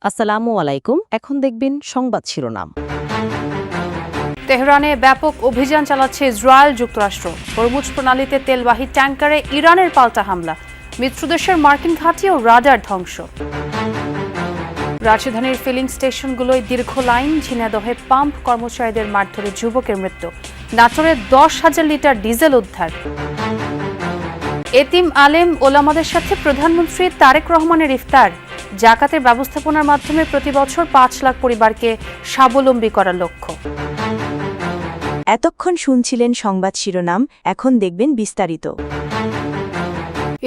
আসসালামু আলাইকুম। এখন দেখবেন সংবাদ শিরোনাম। তেহরানে ব্যাপক অভিযান চালাচ্ছে ইসরায়েল যুক্তরাষ্ট্র। হরমুজ প্রণালীতে তেলবাহী ট্যাঙ্কারে ইরানের পাল্টা হামলা। মিত্রদেশের মার্কিন ঘাঁটি ও রাডার ধ্বংস। রাজধানীর ফিলিং স্টেশনগুলোয় দীর্ঘ লাইন। ঝিনাইদহে পাম্প কর্মচারীদের মারধরে যুবকের মৃত্যু। নাটোরে 10,000 লিটার ডিজেল উদ্ধার। এতিম আলেম ওলামাদের সাথে প্রধানমন্ত্রী তারেক রহমানের ইফতার। জাকাতের ব্যবস্থাপনার মাধ্যমে প্রতি বছর 5 লাখ পরিবারকে স্বাবলম্বী করার লক্ষ্য। এতক্ষণ শুনছিলেন সংবাদ শিরোনাম, এখন দেখবেন বিস্তারিত।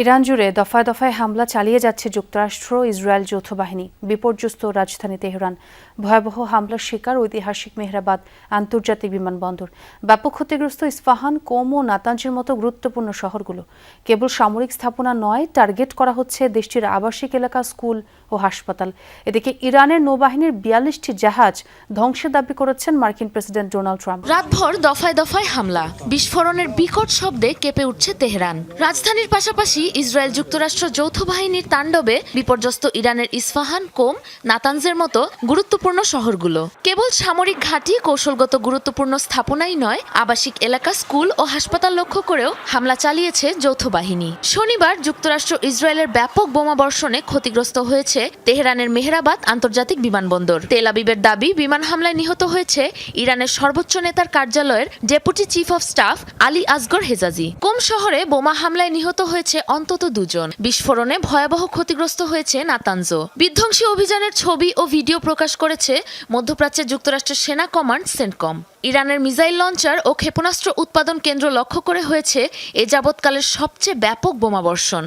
ইরান জুড়ে দফায় দফায় হামলা চালিয়ে যাচ্ছে যুক্তরাষ্ট্র ইসরায়েল যৌথ বাহিনী। বিপর্যস্ত রাজধানী তেহরান। ভয়াবহ হামলার শিকার ঐতিহাসিক মেহরাবাদ আন্তর্জাতিক বিমানবন্দর। ব্যাপক ক্ষতিগ্রস্ত ইস্পাহান, কোম ও নাতাঞ্জের মতো গুরুত্বপূর্ণ শহরগুলো। কেবল সামরিক স্থাপনা নয়, টার্গেট করা হচ্ছে দেশটির আবাসিক এলাকা, স্কুল ও হাসপাতাল। এদিকে ইরানের নৌবাহিনীর 42টি জাহাজ ধ্বংসের দাবি করেছেন মার্কিন প্রেসিডেন্ট ডোনাল্ড ট্রাম্প। রাতভর দফায় দফায় হামলা, বিস্ফোরণের বিকট শব্দে কেঁপে উঠছে তেহরান। রাজধানীর পাশাপাশি ইসরায়েল যুক্তরাষ্ট্র যৌথ বাহিনীর তাণ্ডবে বিপর্যস্ত ইরানের ইস্পাহান, কোম, নাতানজের মতো গুরুত্বপূর্ণ শহরগুলো। কেবল সামরিক ঘাঁটি, কৌশলগত গুরুত্বপূর্ণ স্থাপনাই নয়, আবাসিক এলাকা, স্কুল ও হাসপাতাল লক্ষ্য করেও হামলা চালিয়েছে যৌথ বাহিনী। শনিবার যুক্তরাষ্ট্র ইসরায়েলের ব্যাপক বোমাবর্ষণে ক্ষতিগ্রস্ত হয়েছে তেহরানের মেহরাবাদ আন্তর্জাতিক বিমানবন্দর। তেল আবিবের দাবি, বিমান হামলায় নিহত হয়েছে ইরানের সর্বোচ্চ নেতার কার্যালয়ের deputy chief of staff Ali Asghar Hejazi. Qom শহরে বোমা হামলায় নিহত হয়েছে অন্তত 2 জন। বিস্ফোরণে ভয়াবহ ক্ষতিগ্রস্ত হয়েছে নাতানজ। বিধ্বংসী অভিযানের ছবি ও ভিডিও প্রকাশ করেছে মধ্যপ্রাচ্যের যুক্তরাষ্ট্রের সেনা কমান্ড সেন্টকম। ইরানের মিসাইল লঞ্চার ও ক্ষেপণাস্ত্র উৎপাদন কেন্দ্র লক্ষ্য করে হয়েছে এ যাবৎকালের সবচেয়ে ব্যাপক বোমাবর্ষণ।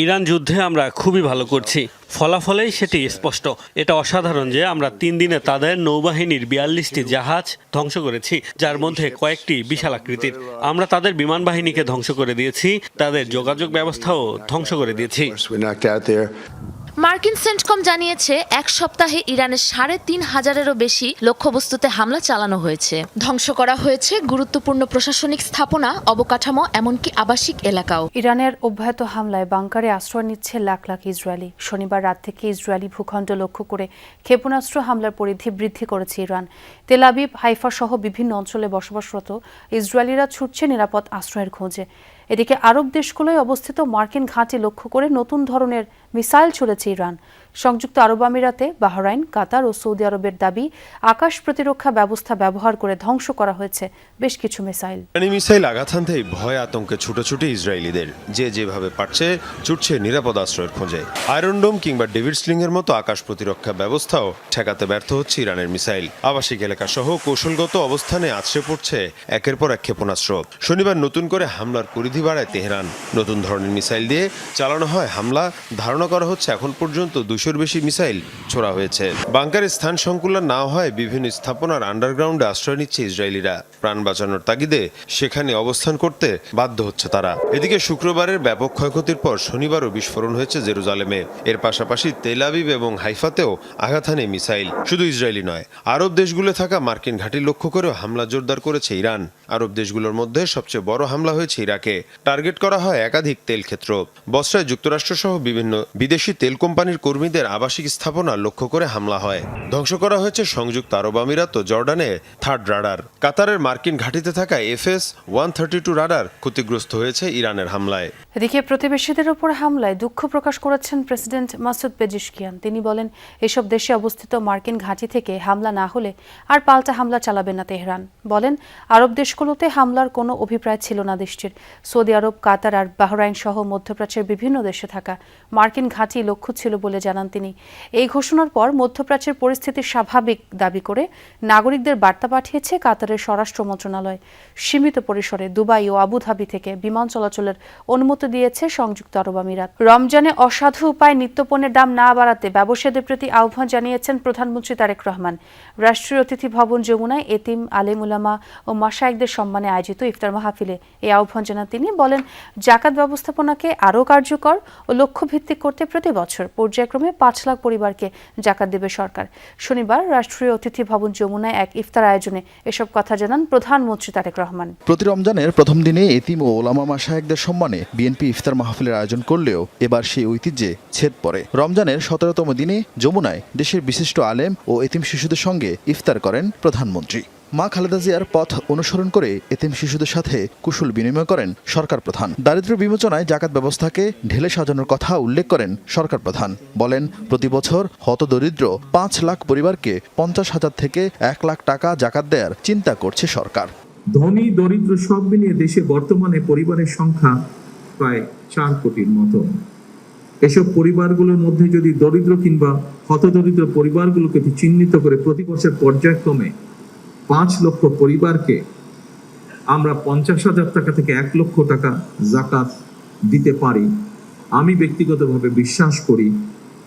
ইরান যুদ্ধে আমরা খুবই ভালো করছি, ফলাফলেই সেটি স্পষ্ট। এটা অসাধারণ যে আমরা 3 দিনে তাদের নৌবাহিনীর 42টি জাহাজ ধ্বংস করেছি, যার মধ্যে কয়েকটি বিশাল আকৃতির। আমরা তাদের বিমান বাহিনীকে ধ্বংস করে দিয়েছি, তাদের যোগাযোগ ব্যবস্থাও ধ্বংস করে দিয়েছি। মার্কিন সেন্টকম জানিয়েছে 1 সপ্তাহে ইরানের 3,500-এরও বেশি লক্ষ্যবস্তুতে হামলা চালানো হয়েছে। ধ্বংস করা হয়েছে গুরুত্বপূর্ণ প্রশাসনিক স্থাপনা, অবকাঠামো, এমনকি আবাসিক এলাকাও। ইরানের অব্যাহত হামলায় বাংকারে আশ্রয় নিচ্ছে লাখ লাখ ইসরায়েলি। শনিবার রাত থেকে ইসরায়েলি ভূখণ্ড লক্ষ্য করে ক্ষেপণাস্ত্র হামলার পরিধি বৃদ্ধি করেছে ইরান। তেল আবিব, হাইফা সহ বিভিন্ন অঞ্চলে বসবাসরত ইসরায়েলিরা ছুটছে নিরাপদ আশ্রয়ের খোঁজে। এদিকে আরব দেশগুলোয় অবস্থিত মার্কিন ঘাঁটি লক্ষ্য করে নতুন ধরনের মিসাইল ছুড়েছে ইরান। সংযুক্ত আরব আমিরাতে, বাহরাইন, কাতার ও সৌদি আরবের দাবি, আকাশ প্রতিরক্ষা ব্যবস্থা ব্যবহার করে ধ্বংস করা হয়েছে বেশ কিছু মিসাইল। মিসাইল আঘাত হানতেই ভয় আতঙ্কে ছুটোছুটি ইসরায়েলিদের। যে যেভাবে পারছে ছুটছে নিরাপদ আশ্রয়ের খোঁজে। আয়রন ডোম কিংবা ডেভিড স্লিং এর মতো আকাশ প্রতিরক্ষা ব্যবস্থাও ঠেকাতে ব্যর্থ হচ্ছে ইরানের মিসাইল। আবাসিক এলাকা সহ কৌশলগত অবস্থানে আছড়ে পড়ছে একের পর এক ক্ষেপণাস্ত্র। শনিবার নতুন করে হামলার পরিধি বাড়ায় তেহরান। নতুন ধরনের মিসাইল দিয়ে চালানো হয় হামলা। ধারণা করা হচ্ছে এখন পর্যন্ত 200-এর বেশি মিসাইল ছোড়া হয়েছে। বাংকারের স্থান সংকুলন না হয় বিভিন্ন স্থাপনার আন্ডারগ্রাউন্ডে আশ্রয় নিচ্ছে ইসরায়েলিরা। প্রাণ বাঁচানোর তাগিদে সেখানে অবস্থান করতে বাধ্য হচ্ছে তারা। এদিকে শুক্রবারের ব্যাপক ক্ষয়ক্ষতির পর শনিবারও বিস্ফোরণ হয়েছে জেরুজালেমে। এর পাশাপাশি তেল আবিব এবং হাইফাতেও আঘাত হানে মিসাইল। শুধু ইসরায়েলি নয়, আরব দেশগুলো থাকা মার্কিন ঘাঁটি লক্ষ্য করেও হামলা জোরদার করেছে ইরান। আরব দেশগুলোর মধ্যে সবচেয়ে বড় হামলা হয়েছে ইরাকে। টার্গেট করা হয় একাধিক তেল ক্ষেত্র। বসরায় যুক্তরাষ্ট্র সহ বিভিন্ন বিদেশি তেল কোম্পানির কর্মীদের আবাসিক স্থাপনা লক্ষ্য করে হামলা হয়। ধ্বংস করা হয়েছে সংযুক্ত আরব আমিরাত ও জর্ডানে 3rd রাডার। কাতারের মার্কিন ঘাঁটিতে থাকা FS-132 রাডার ক্ষতিগ্রস্ত হয়েছে ইরানের হামলায়। এদিকে প্রতিবেশীদের ওপর হামলায় দুঃখ প্রকাশ করেছেন প্রেসিডেন্ট মাসুদ পেজিশকিয়ান। তিনি বলেন, এসব দেশে অবস্থিত মার্কিন ঘাঁটি থেকে হামলা না হলে আর পাল্টা হামলা চালাবে না তেহরান। বলেন, আরব দেশগুলোতে হামলার কোনো অভিপ্রায় ছিল না দেশটির। সৌদি আরব, কাতার আর বাহরাইন সহ মধ্যপ্রাচ্যের বিভিন্ন দেশে থাকা মার্কিন ঘাঁটি লক্ষ্য ছিল বলে জানান তিনি। এই ঘোষণার পর মধ্যপ্রাচ্যের পরিস্থিতি স্বাভাবিক দাবি করে নাগরিকদের বার্তা পাঠিয়েছে কাতারের স্বরাষ্ট্র মন্ত্রণালয়। সীমিত পরিসরে দুবাই ও আবুধাবি থেকে বিমান চলাচলের অনুমতি দিয়েছে সংযুক্ত আরব আমিরাত। রমজানে অসাধু উপায়ে নিত্যপণ্যের দাম না বাড়াতে ব্যবসায়ীদের প্রতি আহ্বান জানিয়েছেন প্রধানমন্ত্রী তারেক রহমান। রাষ্ট্রীয় অতিথি ভবন যমুনায় এতিম, আলেম উলামা ও মাশায়েখদের সম্মানে আয়োজিত ইফতার মাহফিলে এই আহ্বান জানান তিনি। বলেন, জাকাত ব্যবস্থাপনাকে আরও কার্যকর ও লক্ষ্যভিত্তিক করতে করতে প্রতি বছর পর্যায়ক্রমে 5 লাখ পরিবারকে জাকাত দেবে সরকার। শনিবার রাষ্ট্রীয় অতিথি ভবন যমুনায় এক ইফতার আয়োজনে এসব কথা জানান প্রধানমন্ত্রী তারেক রহমান। প্রতি রমজানের প্রথম দিনে এতিম ও ওলামা মাশায়েখদের সম্মানে বিএনপি ইফতার মাহফিলের আয়োজন করলেও এবার সেই ঐতিহ্যে ছেদ পড়ে। রমজানের 17তম দিনে যমুনায় দেশের বিশিষ্ট আলেম ও এতিম শিশুদের সঙ্গে ইফতার করেন প্রধানমন্ত্রী। মা খালেদা জিয়ার পথ অনুসরণ করে এতিম শিশুদের সাথে কুশল বিনিময় করেন সরকার প্রধান। দারিদ্র্য বিমোচনায় জাকাত ব্যবস্থাকে ঢেলে সাজানোর কথা উল্লেখ করেন সরকার প্রধান। বলেন, প্রতি বছর হতদরিদ্র 5 লাখ পরিবারকে 50,000 থেকে 1 লাখ টাকা জাকাত দেওয়ার চিন্তা করছে সরকার। ধনী দরিদ্র সব মিলিয়ে দেশে বর্তমানে পরিবারের সংখ্যা প্রায় 4 কোটির মতো। এসব পরিবারগুলোর মধ্যে যদি দরিদ্র কিংবা হতদরিদ্র পরিবারগুলোকে চিহ্নিত করে প্রতি বছর পর্যায়ক্রমে 5 লক্ষ পরিবারকে আমরা 50,000 টাকা থেকে 1 লক্ষ টাকা জাকাত দিতে পারি, আমি ব্যক্তিগতভাবে বিশ্বাস করি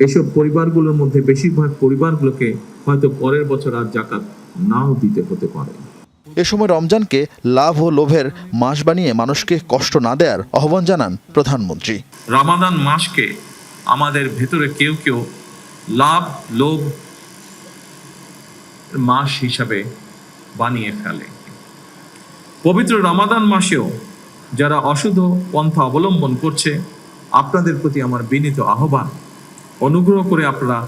এসব পরিবারগুলোর মধ্যে বেশিরভাগ পরিবারগুলোকে হয়তো পরের বছর আর জাকাত নাও দিতে হতে পারে। এ সময় রমজানকে লাভ ও লোভের মাস বানিয়ে মানুষকে কষ্ট না দেওয়ার আহ্বান জানান প্রধানমন্ত্রী। রমাদান মাসকে আমাদের ভেতরে কেউ কেউ লাভ লোভ মাস হিসাবে বানিয়ে ফেলে। পবিত্র রমাদান মাসেও যারা অশুদ্ধ পন্থা অবলম্বন করছে, আপনাদের প্রতি আমার বিনীত আহ্বান, অনুগ্রহ করে আপনারা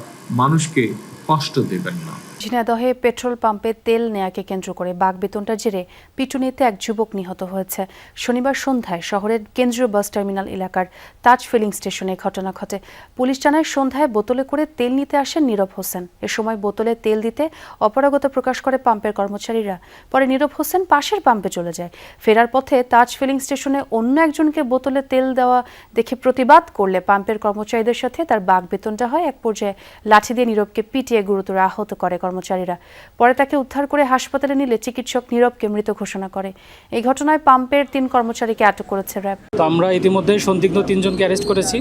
মানুষকে কষ্ট দেবেন না। ঝিনাইদহে পেট্রোল পাম্পে তেল নেয়াকে কেন্দ্র করে বাকবেতনটার জেরে পিটুনিতে এক যুবক নিহত হয়েছে। শনিবার সন্ধ্যায় শহরের কেন্দ্রীয় বাস টার্মিনাল এলাকার তাজ ফিলিং স্টেশনে ঘটনা ঘটে। পুলিশ জানায়, সন্ধ্যায় বোতলে করে তেল নিতে আসেন নীরব হোসেন। এ সময় বোতলে তেল দিতে অপারগতা প্রকাশ করে পাম্পের কর্মচারীরা। পরে নীরব হোসেন পাশের পাম্পে চলে যায়। ফেরার পথে তাজ ফিলিং স্টেশনে অন্য একজনকে বোতলে তেল দেওয়া দেখে প্রতিবাদ করলে পাম্পের কর্মচারীদের সাথে তার বাকবেতনটা হয়। এক পর্যায়ে লাঠি দিয়ে নীরবকে পিটিয়ে গুরুতর আহত করে কর্মচারীরা। পরে তাকে উদ্ধার করে হাসপাতালে নিলে চিকিৎসক নীরবকে মৃত ঘোষণা করে। এই ঘটনায় পাম্পের 3 কর্মচারীকে আটক করেছে র্যাব। তো আমরা ইতিমধ্যে সন্দিগ্ধ 3 জনকে অ্যারেস্ট করেছি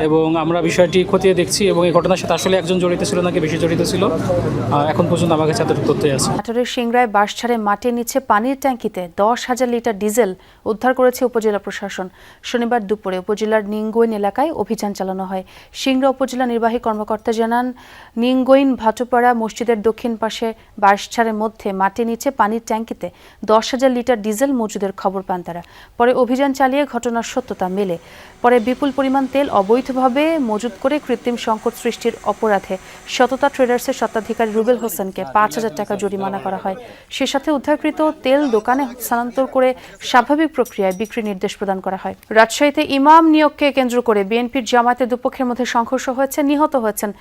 এবং আমরা বিষয়টি খতিয়ে দেখছি এবং এই ঘটনার সাথে আসলে একজন জড়িত ছিল নাকি বেশি জড়িত ছিল, এখন পর্যন্ত আমার কাছে এতটুকু তথ্য আছে। নাটোরের সিংড়ায় বাস ছাড়ে মাটির নিচে পানির ট্যাঙ্কিতে 10,000 লিটার ডিজেল উদ্ধার করেছে উপজেলা প্রশাসন। শনিবার দুপুরে উপজেলার নিঙ্গইন এলাকায় অভিযান চালানো হয়। সিংড়া উপজেলা নির্বাহী কর্মকর্তা জানান, নিঙ্গইন ভাটুপাড়া মসজিদের দক্ষিণ পাশে বাঁশঝাড়ের মধ্যে মাটির নিচে পানির ট্যাঙ্কিতে 10,000 লিটার ডিজেল মজুদের খবর পান তারা। পরে অভিযান চালিয়ে ঘটনার সত্যতা মেলে। পরে বিপুল পরিমাণ তেল অবৈধভাবে মজুত করে কৃত্রিম সংকট সৃষ্টির অপরাধে সততা ট্রেডার্সের স্বত্বাধিকারী রুবেল হোসেনকে 5,000 টাকা জরিমানা করা হয়। সে সাথে উদ্ধারকৃত তেল দোকানে স্থানান্তর করে স্বাভাবিক প্রক্রিয়ায় বিক্রির নির্দেশ প্রদান করা হয়। রাজশাহীতে ইমাম নিয়োগকে কেন্দ্র করে বিএনপির জামায়াতের দুপক্ষের মধ্যে সংঘর্ষ হয়েছে। নিহত হয়েছেন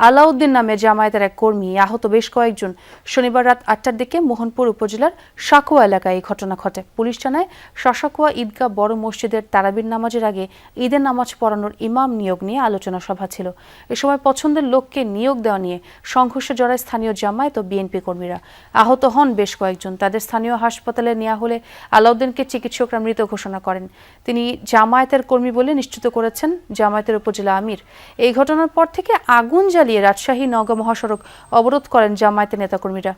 আলাউদ্দিন নামে জামায়াতের এক কর্মী, আহত বেশ কয়েকজন। শনিবার রাত 8টার দিকে মোহনপুর উপজেলার সাকুয়া এলাকায় এই ঘটনা ঘটে। পুলিশ জানায়, সাকুয়া ঈদগাহ বড় মসজিদের তারাবির নামাজের আগে ঈদের নামাজ পড়ানোর ইমাম নিয়োগ নিয়ে আলোচনা সভা ছিল। এ সময় পছন্দের লোককে নিয়োগ দেওয়া নিয়ে সংঘর্ষে জড়ায় স্থানীয় জামায়াত ও বিএনপি কর্মীরা। আহত হন বেশ কয়েকজন। তাদের স্থানীয় হাসপাতালে নেওয়া হলে আলাউদ্দিনকে চিকিৎসকরা মৃত ঘোষণা করেন। তিনি জামায়াতের কর্মী বলে নিশ্চিত করেছেন জামায়াতের উপজেলা আমির। এই ঘটনার পর থেকে আগুন জ্বালিয়ে রাজশাহী নওগাঁ মহাসড়ক অবরোধ করেন জামায়াতের নেতাকর্মীরা।